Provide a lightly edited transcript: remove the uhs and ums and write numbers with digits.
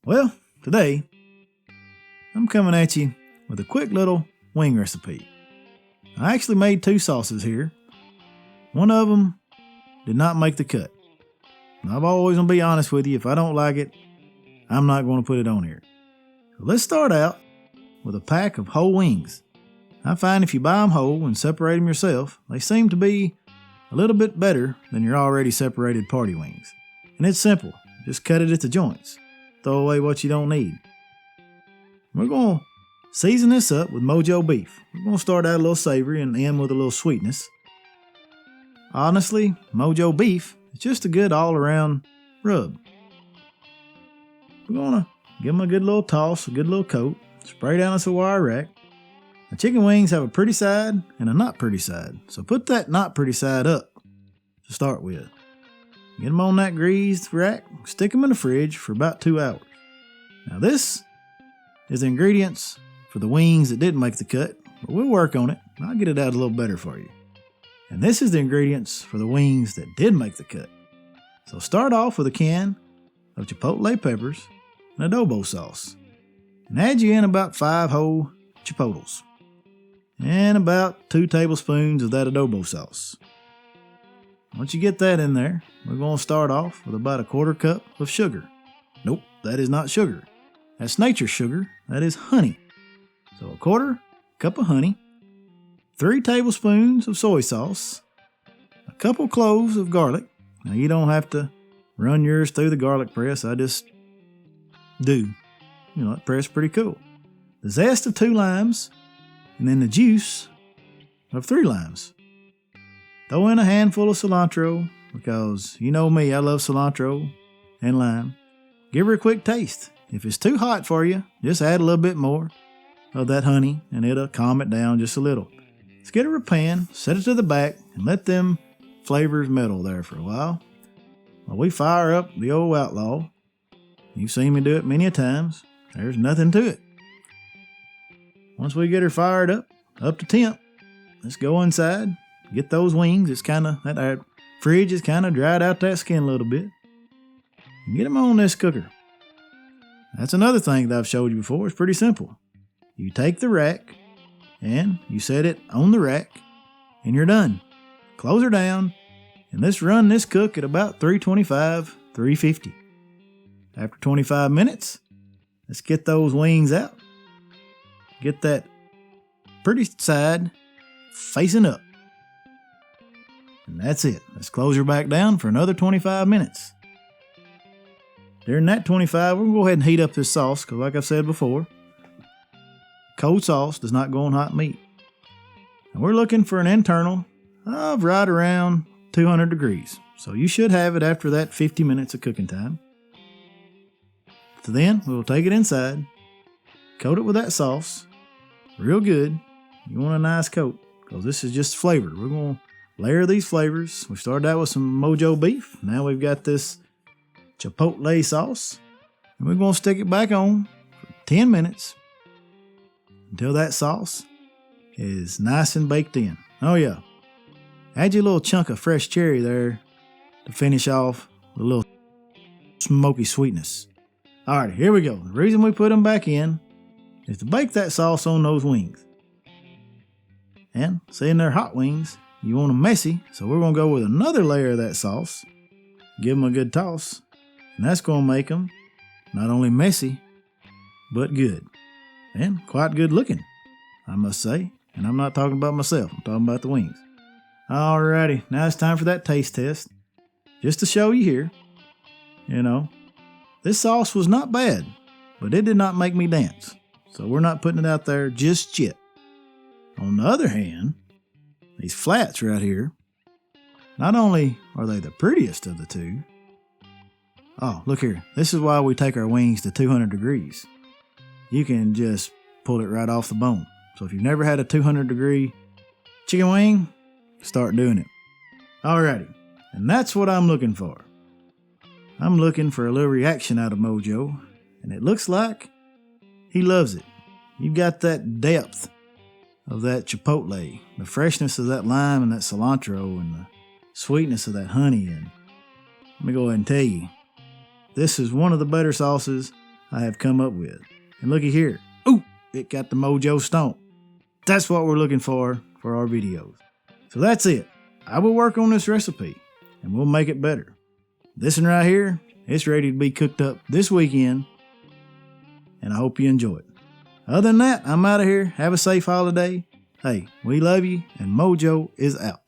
Well, today, I'm coming at you with a quick little wing recipe. I actually made two sauces here. One of them did not make the cut. I've always going to be honest with you. If I don't like it, I'm not going to put it on here. So let's start out with a pack of whole wings. I find if you buy them whole and separate them yourself, they seem to be a little bit better than your already separated party wings. And it's simple. Just cut it at the joints. Throw away what you don't need. We're going to season this up with MOJO beef. We're going to start out a little savory and end with a little sweetness. Honestly, MOJO beef is just a good all-around rub. We're going to give them a good little toss, a good little coat, spray down a Savory rack. The chicken wings have a pretty side and a not pretty side, so put that not pretty side up to start with. Get them on that greased rack, stick them in the fridge for about 2 hours. Now this is the ingredients for the wings that didn't make the cut, but we'll work on it. I'll get it out a little better for you. And this is the ingredients for the wings that did make the cut. So start off with a can of Chipotle peppers and adobo sauce. And add you in about 5 whole chipotles. And about 2 tablespoons of that adobo sauce. Once you get that in there, we're going to start off with about 1/4 cup of sugar. Nope, that is not sugar. That's nature's sugar. That is honey. So 1/4 cup of honey, 3 tablespoons of soy sauce, a couple cloves of garlic. Now you don't have to run yours through the garlic press. I just do. You know, that press is pretty cool. The zest of 2 limes, and then the juice of 3 limes. Throw in a handful of cilantro, because you know me, I love cilantro and lime. Give her a quick taste. If it's too hot for you, just add a little bit more of that honey, and it'll calm it down just a little. Let's get her a pan, set it to the back, and let them flavors melt there for a while. While we fire up the old Outlaw. You've seen me do it many a times. There's nothing to it. Once we get her fired up to temp, let's go inside, get those wings. It's kind of, that fridge is kind of dried out that skin a little bit. And get them on this cooker. That's another thing that I've showed you before. It's pretty simple. You take the rack and you set it on the rack and you're done. Close her down and let's run this cook at about 325, 350. After 25 minutes, let's get those wings out. Get that pretty side facing up. And that's it. Let's close her back down for another 25 minutes. During that 25, we're going to go ahead and heat up this sauce, because like I've said before, cold sauce does not go on hot meat. And we're looking for an internal of right around 200 degrees. So you should have it after that 50 minutes of cooking time. So then we'll take it inside, coat it with that sauce, real good. You want a nice coat, because this is just flavor. We're going to layer these flavors. We started out with some MOJO beef. Now we've got this Chipotle sauce. And we're going to stick it back on for 10 minutes until that sauce is nice and baked in. Oh yeah. Add your little chunk of fresh cherry there to finish off with a little smoky sweetness. Alright, here we go. The reason we put them back in is to bake that sauce on those wings. And seeing they're hot wings, you want them messy, so we're going to go with another layer of that sauce. Give them a good toss. And that's going to make them not only messy, but good. And quite good looking, I must say. And I'm not talking about myself, I'm talking about the wings. Alrighty, now it's time for that taste test. Just to show you here, you know, this sauce was not bad, but it did not make me dance. So we're not putting it out there just yet. On the other hand, these flats right here, not only are they the prettiest of the two, oh, look here. This is why we take our wings to 200 degrees. You can just pull it right off the bone. So if you've never had a 200 degree chicken wing, start doing it. Alrighty. And that's what I'm looking for. I'm looking for a little reaction out of MOJO. And it looks like he loves it. You've got that depth of that chipotle, the freshness of that lime and that cilantro, and the sweetness of that honey. And let me go ahead and tell you, this is one of the better sauces I have come up with. And looky here. Ooh, it got the MOJO stomp. That's what we're looking for our videos. So that's it. I will work on this recipe and we'll make it better. This one right here, it's ready to be cooked up this weekend, and I hope you enjoy it. Other than that, I'm out of here. Have a safe holiday. Hey, we love you, and MOJO is out.